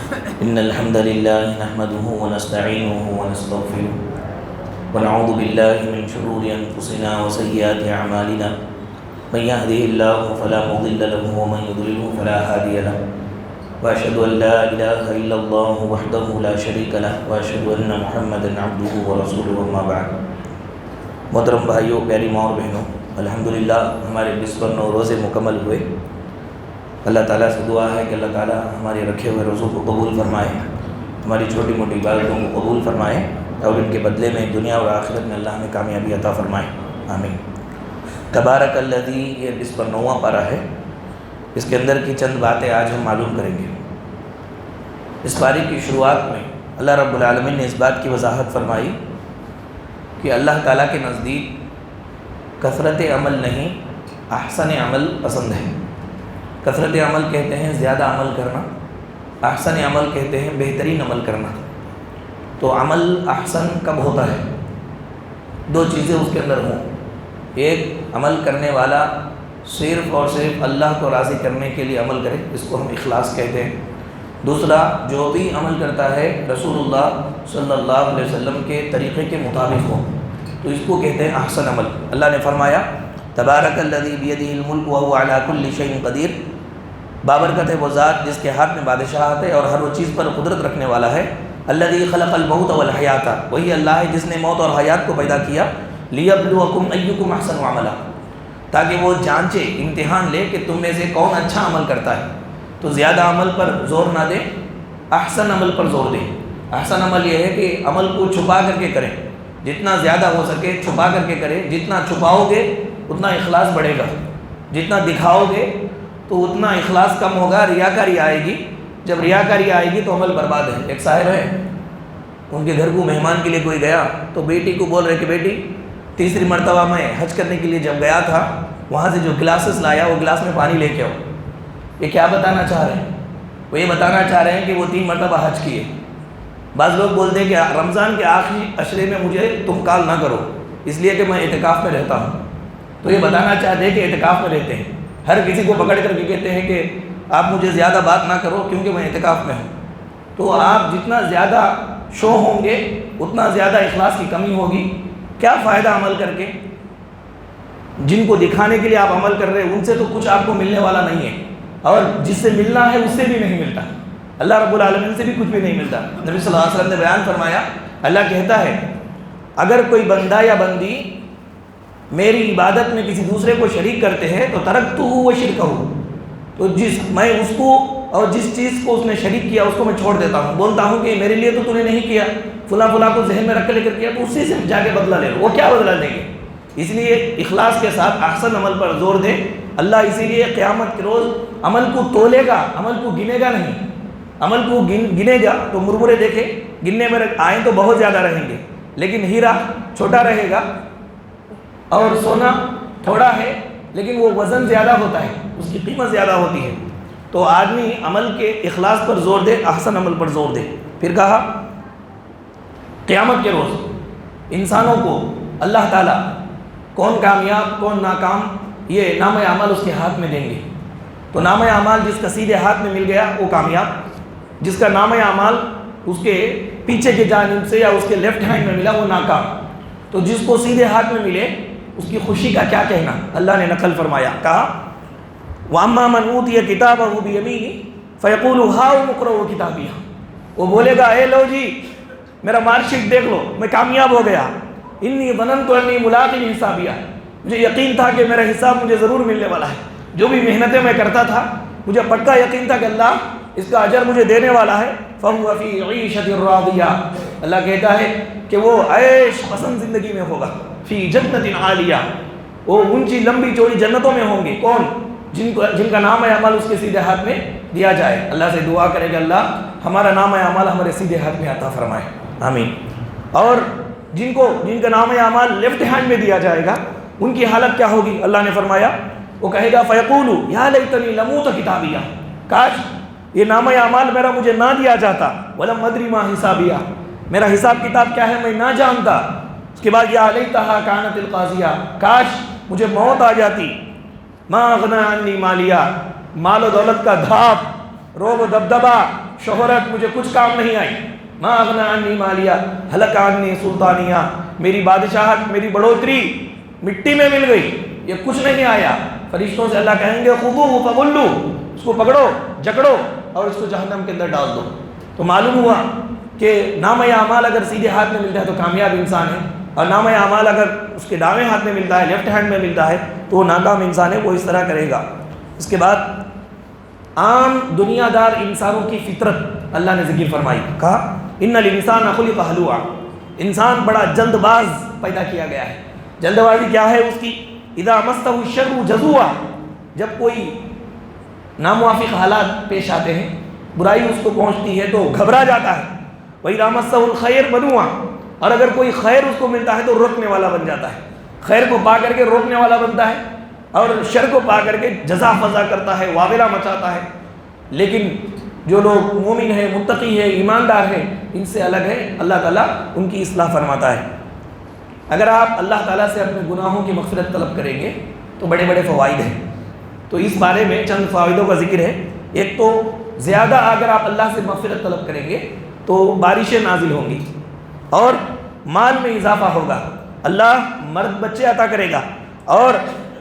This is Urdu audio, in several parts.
إن الحمد لله نحمده ونستعينه ونستغفره ونعوذ بالله من شرور أنفسنا وسيئات أعمالنا من يهده الله فلا مضل له ومن يضلله فلا هادي له وأشهد أن لا إله إلا الله وحده لا شريك له وأشهد أن محمدا عبده ورسوله أما بعد۔ محترم بھائیوں، پیاری ماں اور بہنوں، الحمدللہ ہمارے 25 روزے مکمل ہوئے۔ اللہ تعالیٰ سے دعا ہے کہ اللہ تعالیٰ ہمارے رکھے ہوئے روزوں کو قبول فرمائے، ہماری چھوٹی موٹی عبادتوں کو قبول فرمائے اور ان کے بدلے میں دنیا اور آخرت میں اللہ ہمیں کامیابی عطا فرمائے، آمین۔ تبارک الذی، یہ 29واں پارہ ہے، اس کے اندر کی چند باتیں آج ہم معلوم کریں گے۔ اس پارے کی شروعات میں اللہ رب العالمین نے اس بات کی وضاحت فرمائی کہ اللہ تعالیٰ کے نزدیک کثرت عمل نہیں، احسن عمل پسند ہے۔ کثرت عمل کہتے ہیں زیادہ عمل کرنا، احسن عمل کہتے ہیں بہترین عمل کرنا۔ تو عمل احسن کب ہوتا ہے؟ دو چیزیں اس کے اندر ہوں، ایک عمل کرنے والا صرف اور صرف اللہ کو راضی کرنے کے لیے عمل کرے، اس کو ہم اخلاص کہتے ہیں۔ دوسرا، جو بھی عمل کرتا ہے رسول اللہ صلی اللہ علیہ وسلم کے طریقے کے مطابق ہو، تو اس کو کہتے ہیں احسن عمل۔ اللہ نے فرمایا تبارک الذی بیدہ الملک وہو علی کل شیء قدیر، بابرکت ہے وہ ذات جس کے ہاتھ میں بادشاہت ہے اور ہر وہ چیز پر قدرت رکھنے والا ہے۔ الذی خلق الموت والحیات، وہی اللہ ہے جس نے موت اور حیات کو پیدا کیا۔ لیبلوکم ایکم احسن عملا، تاکہ وہ جانچے، امتحان لے کہ تم میں سے کون اچھا عمل کرتا ہے۔ تو زیادہ عمل پر زور نہ دیں، احسن عمل پر زور دیں۔ احسن عمل یہ ہے کہ عمل کو چھپا کر کے کریں، جتنا زیادہ ہو سکے چھپا کر کے کریں۔ جتنا چھپاؤ گے اتنا اخلاص بڑھے گا، جتنا دکھاؤ گے تو اتنا اخلاص کم ہوگا، ریاکاری آئے گی۔ جب ریاکاری آئے گی تو عمل برباد ہے۔ ایک صاحب ہے، ان کے گھر کو مہمان کے لیے کوئی گیا تو بیٹی کو بول رہے کہ بیٹی، تیسری مرتبہ میں حج کرنے کے لیے جب گیا تھا، وہاں سے جو گلاسز لایا وہ گلاس میں پانی لے کے آؤ۔ یہ کیا بتانا چاہ رہے ہیں؟ وہ یہ بتانا چاہ رہے ہیں کہ وہ 3 مرتبہ حج کیے۔ بعض لوگ بولتے ہیں کہ رمضان کے آخری عشرے میں مجھے تم کال نہ کرو، اس لیے کہ میں اعتکاف میں رہتا ہوں۔ تو یہ بتانا چاہتے ہیں کہ اعتکاف میں رہتے ہیں، ہر کسی کو پکڑ کر کے کہتے ہیں کہ آپ مجھے زیادہ بات نہ کرو کیونکہ میں اعتکاف میں ہوں۔ تو آپ جتنا زیادہ شو ہوں گے اتنا زیادہ اخلاص کی کمی ہوگی۔ کیا فائدہ عمل کر کے؟ جن کو دکھانے کے لیے آپ عمل کر رہے ہیں ان سے تو کچھ آپ کو ملنے والا نہیں ہے، اور جس سے ملنا ہے اس سے بھی نہیں ملتا، اللہ رب العالمین سے بھی کچھ بھی نہیں ملتا۔ نبی صلی اللہ علیہ وسلم نے بیان فرمایا، اللہ کہتا ہے اگر کوئی بندہ یا بندی میری عبادت میں کسی دوسرے کو شریک کرتے ہیں تو ترکتہ و شرکہ، تو میں اس کو اور جس چیز کو اس نے شریک کیا اس کو میں چھوڑ دیتا ہوں، بولتا ہوں کہ میرے لیے تو نے نہیں کیا، فلاں فلاں کو ذہن میں رکھ کے لے کر کیا، تو اسی سے جا کے بدلہ لے لو۔ وہ کیا بدلہ لیں گے؟ اس لیے اخلاص کے ساتھ احسن عمل پر زور دیں۔ اللہ اسی لیے قیامت کے روز عمل کو تولے گا، عمل کو گنے گا نہیں۔ عمل کو گنے گا تو مرمرے دیکھے گننے میں آئیں تو بہت زیادہ رہیں گے، لیکن ہیرا چھوٹا رہے گا اور سونا تھوڑا ہے لیکن وہ وزن زیادہ ہوتا ہے، اس کی قیمت زیادہ ہوتی ہے۔ تو آدمی عمل کے اخلاص پر زور دے، احسن عمل پر زور دے۔ پھر کہا قیامت کے روز انسانوں کو اللہ تعالیٰ کون کامیاب کون ناکام یہ نام اعمال اس کے ہاتھ میں دیں گے۔ تو نام اعمال جس کا سیدھے ہاتھ میں مل گیا وہ کامیاب، جس کا نام اعمال اس کے پیچھے کی جانب سے یا اس کے لیفٹ ہینڈ میں ملا وہ ناکام۔ تو جس کو سیدھے ہاتھ میں ملے اس کی خوشی کا کیا کہنا، اللہ نے نقل فرمایا، کہا وَأَمَّا مَنْ أُوتِيَ كِتَابَهُ بِيَمِينِهِ فَيَقُولُ هَاؤُمُ اقْرَءُوا كِتَابِيَهْ، وہ بولے گا اے لو جی میرا مارک شیٹ دیکھ لو، میں کامیاب ہو گیا، انی ظننت انی ملاق حسابیہ، مجھے یقین تھا کہ میرا حساب مجھے ضرور ملنے والا ہے۔ جو بھی محنتیں میں کرتا تھا مجھے پکا یقین تھا کہ اللہ اس کا اجر مجھے دینے والا ہے۔ فَهُوَ فِي عِيشَةٍ رَاضِيَةٍ، اللہ کہتا ہے کہ وہ عیش پسند زندگی میں ہوگا۔ فی جنت عالیہ، وہ اونچی لمبی چوڑی جنتوں میں ہوں گے۔ کون؟ جن کا نام اعمال اس کے سیدھے ہاتھ میں دیا جائے۔ اللہ سے دعا کرے کہ اللہ ہمارا نام اعمال ہمارے سیدھے ہاتھ میں عطا فرمائے، آمین۔ اور جن کا نام اعمال لیفٹ ہینڈ میں دیا جائے گا ان کی حالت کیا ہوگی؟ اللہ نے فرمایا وہ کہے گا فیقول یا لیتنی لم اوت کتابیہ، کاش یہ نام اعمال میرا مجھے نہ دیا جاتا، ولم ادری ما حسابیہ، میرا حساب کتاب کیا ہے میں نہ جانتا۔ اس کے بعد یا لیتہا کانت القاضیہ، کاش مجھے موت آ جاتی۔ ما اغنی عنی مالیہ، مال و دولت کا دھاپ، روب و دبدبہ، شہرت مجھے کچھ کام نہیں آئی، ما اغنی عنی مالیہ ہلک عنی سلطانیہ، میری بادشاہت، میری بڑھوتری مٹی میں مل گئی، یہ کچھ نہیں آیا۔ فرشتوں سے اللہ کہیں گے خذوہ فغلوہ، اس کو پکڑو جکڑو اور اس کو جہنم کے اندر ڈال دو۔ تو معلوم ہوا کہ نامہ اعمال اگر سیدھے ہاتھ میں ملتا ہے تو کامیاب انسان ہے، اور نامہ اعمال اگر اس کے دائیں ہاتھ میں ملتا ہے، لیفٹ ہینڈ میں ملتا ہے، تو وہ ناکام انسان ہے، وہ اس طرح کرے گا۔ اس کے بعد عام دنیا دار انسانوں کی فطرت اللہ نے ذکر فرمائی، کہا ان الانسان خلق ہلوعا، انسان بڑا جلد باز پیدا کیا گیا ہے۔ جلد بازی کیا ہے اس کی؟ اذا مسہ الشر جزوعا، جب کوئی ناموافق حالات پیش آتے ہیں، برائی اس کو پہنچتی ہے تو گھبرا جاتا ہے۔ وَإِذَا مَسَّهُ الْخَيْرُ مَنُوعًا، اور اگر کوئی خیر اس کو ملتا ہے تو روکنے والا بن جاتا ہے، خیر کو پا کر کے روکنے والا بنتا ہے، اور شر کو پا کر کے جزا فضا کرتا ہے، واویلا مچاتا ہے۔ لیکن جو لوگ مومن ہیں، متقی ہیں، ایماندار ہیں، ان سے الگ ہے، اللہ تعالیٰ ان کی اصلاح فرماتا ہے۔ اگر آپ اللہ تعالیٰ سے اپنے گناہوں کی مغفرت طلب کریں گے تو بڑے بڑے فوائد ہیں، تو اس بارے میں چند فوائدوں کا ذکر ہے۔ ایک تو زیادہ اگر آپ اللہ سے مغفرت طلب کریں گے تو بارشیں نازل ہوں گی اور مال میں اضافہ ہوگا، اللہ مرد بچے عطا کرے گا اور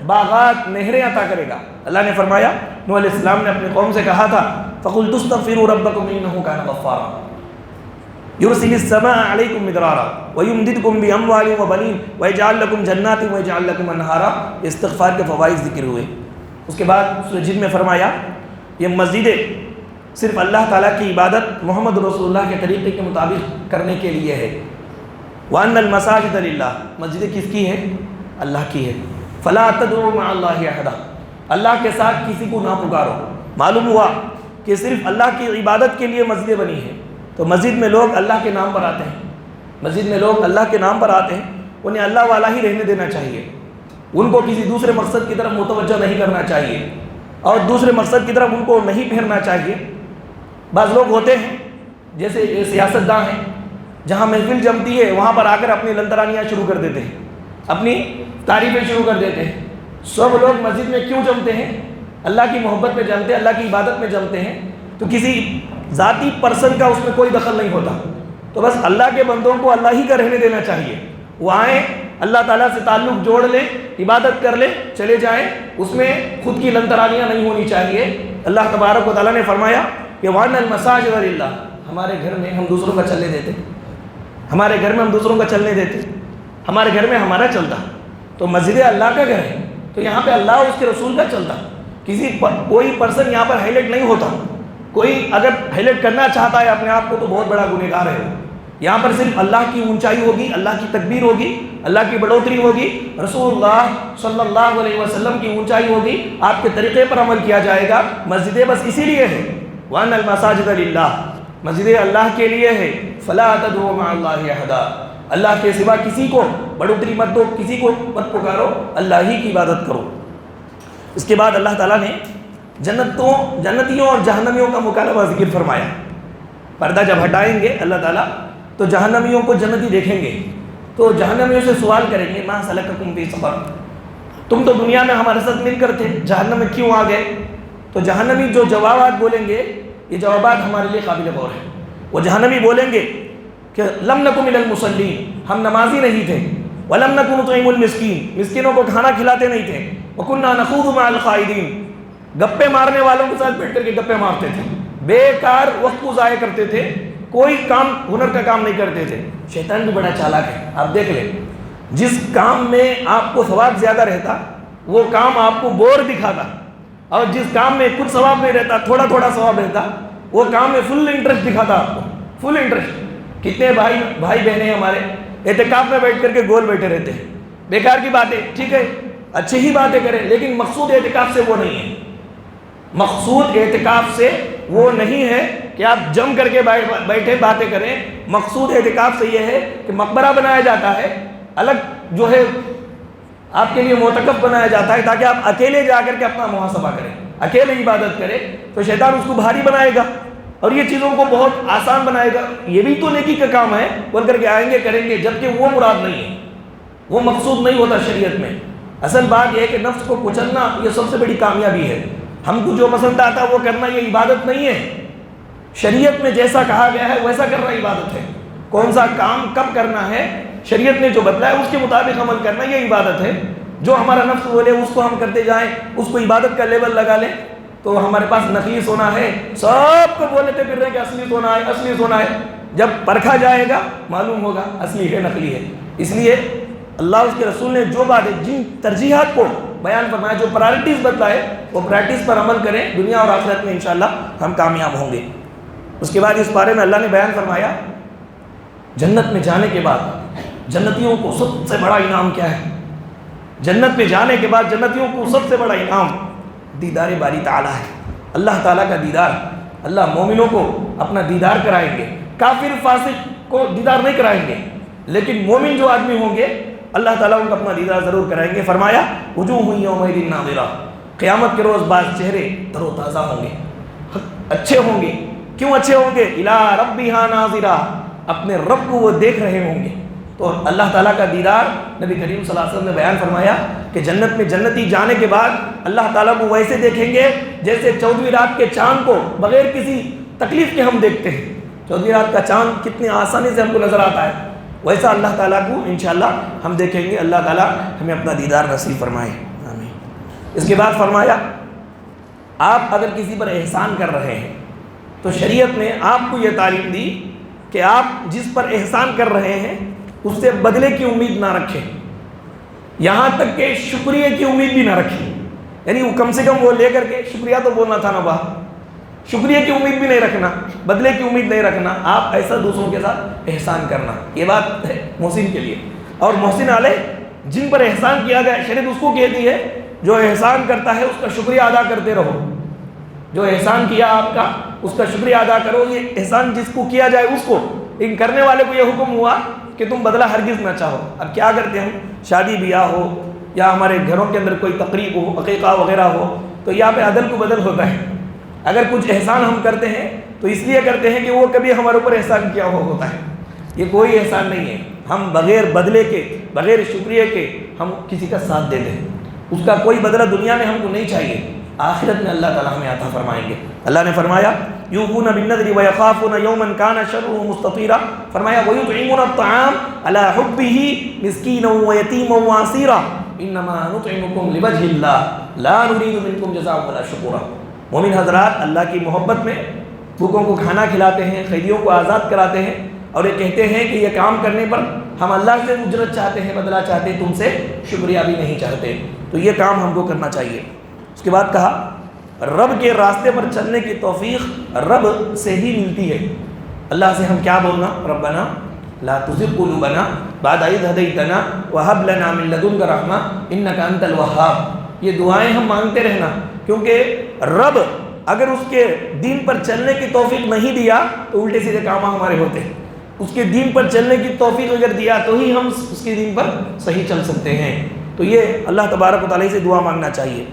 باغات نہریں عطا کرے گا۔ اللہ نے فرمایا، نوح علیہ السلام نے اپنے قوم سے کہا تھا فَقُلْتُ اسْتَغْفِرُوا رَبَّكُمْ إِنَّهُ كَانَ غَفَّارًا يُرْسِلِ السَّمَاءَ عَلَيْكُمْ مِدْرَارًا وَيُمْدِدْكُمْ بِأَمْوَالٍ وَبَنِينَ وَيَجْعَلْ لَكُمْ جَنَّاتٍ وَيَجْعَلْ لَكُمْ أَنْهَارًا، استغفار کے فوائد ذکر ہوئے۔ اس کے بعد سورہ جن میں فرمایا یہ مسجدیں صرف اللہ تعالیٰ کی عبادت محمد رسول اللہ کے طریقے کے مطابق کرنے کے لیے ہے۔ وَأَنَّ الْمَسَاجِدَ لِلَّهِ، مسجدیں کس کی ہے؟ اللہ کی ہے۔ فَلَا تَدْعُوا مَعَ اللَّهِ أَحَدًا، اللہ کے ساتھ کسی کو نہ پکارو۔ معلوم ہوا کہ صرف اللہ کی عبادت کے لیے مسجدیں بنی ہیں، تو مسجد میں لوگ اللہ کے نام پر آتے ہیں، مسجد میں لوگ اللہ کے نام پر آتے ہیں، انہیں اللہ والا ہی رہنے دینا چاہیے، ان کو کسی دوسرے مقصد کی طرف متوجہ نہیں کرنا چاہیے اور دوسرے مقصد کی طرف ان کو نہیں پھیرنا چاہیے۔ بعض لوگ ہوتے ہیں جیسے سیاست داں ہیں، جہاں محفل جمتی ہے وہاں پر آ کر اپنی لنترانیاں شروع کر دیتے ہیں، اپنی تعریفیں شروع کر دیتے ہیں۔ سب لوگ مسجد میں کیوں جمتے ہیں؟ اللہ کی محبت میں جمتے ہیں، اللہ کی عبادت میں جمتے ہیں، تو کسی ذاتی پرسن کا اس میں کوئی دخل نہیں ہوتا، تو بس اللہ کے بندوں کو اللہ ہی کا رہنے دینا چاہیے۔ وہ آئیں، اللہ تعالیٰ سے تعلق جوڑ لیں، عبادت کر لیں، چلے جائیں، اس میں خود کی لنترانیاں نہیں ہونی چاہیے۔ اللہ تبارک و تعالیٰ نے فرمایا کہ وَأَنَّ الْمَسَاجِدَ لِلَّهِ، ہمارے گھر میں ہم دوسروں کا چلنے دیتے، ہمارے گھر میں ہم دوسروں کا چلنے دیتے، ہمارے گھر میں ہمارا چلتا، تو مسجد اللہ کا گھر ہے، تو یہاں پہ اللہ اور اس کے رسول کا چلتا، کوئی پرسن یہاں پر ہائلائٹ نہیں ہوتا۔ کوئی اگر ہائلائٹ کرنا چاہتا ہے اپنے آپ کو تو بہت بڑا گنہگار ہے۔ یہاں پر صرف اللہ کی اونچائی ہوگی، اللہ کی تکبیر ہوگی، اللہ کی بڑھوتری ہوگی، رسول اللہ صلی اللہ علیہ وسلم کی اونچائی ہوگی، آپ کے طریقے پر عمل کیا جائے گا۔ مسجدیں بس اسی لیے ہے، وَأَنَّ الْمَسَاجِدَ لِلَّهِ، مسجدیں اللہ کے لیے ہے۔ فَلَا تَدْعُوا مَعَ اللَّهِ أَحَدًا، اللہ کے سوا کسی کو بڑھوتری مت دو، کسی کو مت پکارو، اللہ ہی کی عبادت کرو۔ اس کے بعد اللہ تعالیٰ نے جنتیوں اور جہنمیوں کا مکالمہ ذکر فرمایا۔ پردہ جب ہٹائیں گے اللہ تعالیٰ تو جہنمیوں کو جنتی دیکھیں گے، تو جہنمیوں سے سوال کریں گے مَا سَلَكَكُمْ فِي سَقَرَ، تم تو دنیا میں ہمارے ساتھ مل کر تھے، جہنم میں کیوں آ گئے؟ تو جہنمی جو جوابات بولیں گے یہ جوابات ہمارے لیے قابل غور ہیں۔ وہ جہنمی بولیں گے کہ لَمْ نَكُ مِنَ الْمُصَلِّينَ، ہم نمازی نہیں تھے، وَلَمْ نَكُ نُطْعِمُ الْمِسْكِينَ، مسکینوں کو کھانا کھلاتے نہیں تھے، وَكُنَّا نَخُوضُ مَعَ الْخَائِضِينَ، گپے مارنے والوں کے ساتھ بیٹھ کر کے گپے مارتے تھے، بیکار وقت کو ضائع کرتے تھے، کوئی کام ہنر کا کام نہیں کرتے تھے۔ شیطان بھی بڑا چالاک ہے، آپ دیکھ لیں، جس کام میں آپ کو ثواب زیادہ رہتا وہ کام آپ کو بور دکھاتا، اور جس کام میں کچھ ثواب نہیں رہتا، تھوڑا تھوڑا ثواب رہتا، وہ کام میں فل انٹرسٹ دکھاتا آپ کو، فل انٹرسٹ۔ کتنے بھائی بہنیں ہمارے اعتکاف میں بیٹھ کر کے گول بیٹھے رہتے ہیں، بیکار کی باتیں، ٹھیک ہے اچھی ہی باتیں کریں، لیکن مقصود اعتکاف سے وہ نہیں ہے۔ مقصود اعتکاف سے وہ نہیں ہے کہ آپ جم کر کے بیٹھے باتیں کریں، مقصود اعتکاف سے یہ ہے کہ مقبرہ بنایا جاتا ہے، الگ جو ہے آپ کے لیے معتکف بنایا جاتا ہے، تاکہ آپ اکیلے جا کر کے اپنا محاسبہ کریں، اکیلے عبادت کریں، تو شیطان اس کو بھاری بنائے گا اور یہ چیزوں کو بہت آسان بنائے گا۔ یہ بھی تو نیکی کا کام ہے، بول کر کے آئیں گے کریں گے، جبکہ وہ مراد نہیں ہے، وہ مقصود نہیں ہوتا شریعت میں۔ اصل بات یہ ہے کہ نفس کو کچلنا یہ سب سے بڑی کامیابی ہے۔ ہم کو جو پسند آتا ہے وہ کرنا یہ عبادت نہیں ہے۔ شریعت میں جیسا کہا گیا ہے ویسا کرنا عبادت ہے. کون سا کام کب کرنا ہے شریعت نے جو بتلایا اس کے مطابق عمل کرنا یہ عبادت ہے. جو ہمارا نفس بولے اس کو ہم کرتے جائیں, اس کو عبادت کا لیبل لگا لیں, تو ہمارے پاس نقلی سونا ہے, سب کو بولتے پھر رہے کہ اصلی سونا ہے اصلی سونا ہے. جب پرکھا جائے گا معلوم ہوگا اصلی ہے نقلی ہے. اس لیے اللہ اس کے رسول نے جو باتیں, جن ترجیحات کو بیان فرمایا, جو پرائرٹیز بتلائے, وہ پرائرٹیز پر عمل کریں. دنیا اور آخرت میں انشاءاللہ ہم کامیاب ہوں گے. اس کے بعد اس بارے میں اللہ نے بیان فرمایا جنت میں جانے کے بعد جنتیوں کو سب سے بڑا انعام کیا ہے. جنت میں جانے کے بعد جنتیوں کو سب سے بڑا انعام دیدار باری تعالیٰ ہے. اللہ تعالیٰ کا دیدار. اللہ مومنوں کو اپنا دیدار کرائیں گے, کافر فاسق کو دیدار نہیں کرائیں گے, لیکن مومن جو آدمی ہوں گے اللہ تعالیٰ ان کو اپنا دیدار ضرور کرائیں گے. فرمایا وجوہ یومئذ ناظرہ, قیامت کے روز بعض چہرے تر و تازہ ہوں گے, اچھے ہوں گے. کیوں اچھے ہوں گے؟ الی ربہا ناظرہ, اپنے رب کو وہ دیکھ رہے ہوں گے. تو اللہ تعالیٰ کا دیدار نبی کریم صلی اللہ علیہ وسلم نے بیان فرمایا کہ جنت میں جنتی جانے کے بعد اللہ تعالیٰ کو ویسے دیکھیں گے جیسے 14ویں رات کے چاند کو بغیر کسی تکلیف کے ہم دیکھتے ہیں. 14ویں رات کا چاند کتنی آسانی سے ہم کو نظر آتا ہے, ویسا اللہ تعالیٰ کو انشاءاللہ ہم دیکھیں گے. اللہ تعالیٰ ہمیں اپنا دیدار نصیب فرمائے, آمین. اس کے بعد فرمایا آپ اگر کسی پر احسان کر رہے ہیں تو شریعت نے آپ کو یہ تعلیم دی کہ آپ جس پر احسان کر رہے ہیں اس سے بدلے کی امید نہ رکھیں, یہاں تک کہ شکریہ کی امید بھی نہ رکھیں. یعنی وہ کم سے کم وہ لے کر کے شکریہ تو بولنا تھا نا باہر, شکریہ کی امید بھی نہیں رکھنا, بدلے کی امید نہیں رکھنا. آپ ایسا دوسروں کے ساتھ احسان کرنا, یہ بات ہے محسن کے لیے. اور محسن علیہ جن پر احسان کیا گیا شریعت اس کو کہتی ہے جو احسان کرتا ہے اس کا شکریہ ادا کرتے رہو. جو احسان کیا آپ کا اس کا شکریہ ادا کرو. یہ احسان جس کو کیا جائے اس کو, لیکن کرنے والے کو یہ حکم ہوا کہ تم بدلہ ہرگز نہ چاہو. اب کیا کرتے ہیں, شادی بیاہ ہو یا ہمارے گھروں کے اندر کوئی تقریب ہو, عقیقہ وغیرہ ہو, تو یہاں پہ عدل کو بدل ہوتا ہے. اگر کچھ احسان ہم کرتے ہیں تو اس لیے کرتے ہیں کہ وہ کبھی ہمارے اوپر احسان کیا ہوا ہوتا ہے. یہ کوئی احسان نہیں ہے. ہم بغیر بدلے کے, بغیر شکریہ کے ہم کسی کا ساتھ دے دیں, اس کا کوئی بدلہ دنیا میں ہم کو نہیں چاہیے. آخرت میں اللہ تعالیٰ ہمیں عطا فرمائیں گے. اللہ نے فرمایا یوفون بالنذر ویخافون یوما کان شرہ مستطیرا. فرمایا ویطعمون الطعام علی حبہ مسکینا ویتیما واسیرا انما نطعمکم لوجہ اللہ لا نرید منکم جزاء ولا شکورا. مومن حضرات اللہ کی محبت میں بھوکوں کو کھانا کھلاتے ہیں, قیدیوں کو آزاد کراتے ہیں, اور یہ کہتے ہیں کہ یہ کام کرنے پر ہم اللہ سے اجرت چاہتے ہیں, بدلہ چاہتے ہیں, تم سے شکریہ بھی نہیں چاہتے. تو یہ کام ہم کو کرنا چاہیے. اس کے بعد کہا رب کے راستے پر چلنے کی توفیق رب سے ہی ملتی ہے. اللہ سے ہم کیا بولنا, ربنا لا تزغ قلوبنا بعد اذ ہدیتنا وہب لنا من لدنک رحمہ انک انت الوہاب. یہ دعائیں ہم مانگتے رہنا, کیونکہ رب اگر اس کے دین پر چلنے کی توفیق نہیں دیا تو الٹے سیدھے کام ہمارے ہوتے ہیں. اس کے دین پر چلنے کی توفیق اگر دیا تو ہی ہم اس کے دین پر صحیح چل سکتے ہیں. تو یہ اللہ تبارک و تعالیٰ سے دعا مانگنا چاہیے.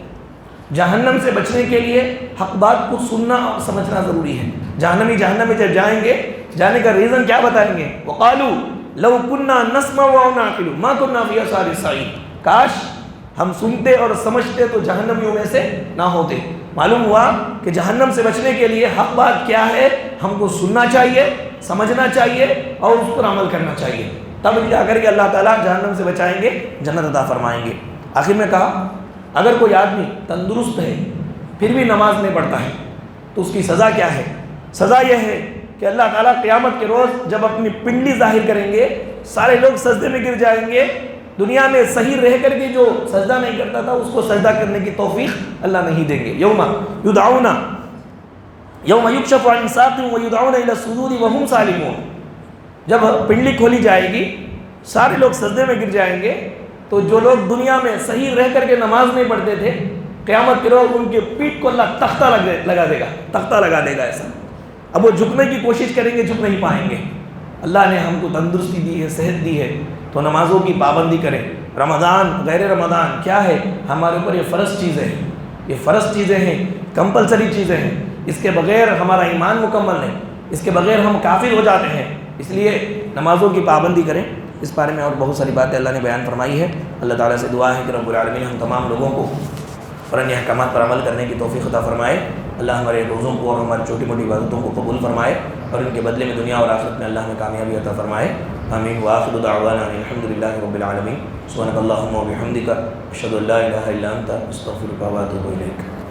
جہنم سے بچنے کے لیے حق بات کو سننا اور سمجھنا ضروری ہے. جہنم میں جب جائیں گے, جانے کا ریزن کیا بتائیں گے, وقالوا لو كنا نسمع ونعقل ما كنا في اصحاب السعير. کاش ہم سنتے اور سمجھتے تو جہنمیوں میں سے نہ ہوتے. معلوم ہوا کہ جہنم سے بچنے کے لیے حق بات کیا ہے, ہم کو سننا چاہیے, سمجھنا چاہیے اور اس پر عمل کرنا چاہیے. تب جا کر کے اللہ تعالیٰ جہنم سے بچائیں گے, جنت عطا فرمائیں گے. آخر میں کہا اگر کوئی آدمی تندرست ہے پھر بھی نماز نہیں پڑھتا ہے تو اس کی سزا کیا ہے. سزا یہ ہے کہ اللہ تعالیٰ قیامت کے روز جب اپنی پنڈلی ظاہر کریں گے, سارے لوگ سجدے میں گر جائیں گے. دنیا میں صحیح رہ کر کے جو سجدہ نہیں کرتا تھا اس کو سجدہ کرنے کی توفیق اللہ نہیں دیں گے. یوم یکشف عن ساق ویدعون الی السجود وهم سالمون. جب پنڈلی کھولی جائے گی سارے لوگ سجدے میں گر جائیں گے, تو جو لوگ دنیا میں صحیح رہ کر کے نماز نہیں پڑھتے تھے قیامت کے روز ان کے پیٹھ کو اللہ تختہ لگا دے گا, تختہ لگا دے گا ایسا. اب وہ جھکنے کی کوشش کریں گے, جھک نہیں پائیں گے. اللہ نے ہم کو تندرستی دی ہے, صحت دی ہے, تو نمازوں کی پابندی کریں. رمضان غیر رمضان کیا ہے, ہمارے اوپر یہ فرض چیزیں ہیں, یہ فرض چیزیں ہیں, کمپلسری چیزیں ہیں. اس کے بغیر ہمارا ایمان مکمل نہیں, اس کے بغیر ہم کافر ہو جاتے ہیں. اس لیے نمازوں کی پابندی کریں. اس بارے میں اور بہت ساری باتیں اللہ نے بیان فرمائی ہے. اللہ تعالیٰ سے دعا ہے کہ رب العالمین ہم تمام لوگوں کو قرآن احکامات پر عمل کرنے کی توفیق عطا فرمائے. اللہ ہمارے روزوں کو اور ہماری چھوٹی موٹی عبادتوں کو قبول فرمائے اور ان کے بدلے میں دنیا اور آخرت میں اللہ ہمیں کامیابی عطا فرمائے. آمین. وآخر دعوانا الحمدللہ رب العالمین. سبحانک اللہم و بحمدک اشہد ان لا الہ الا انت استغفرک و اتوب الیک.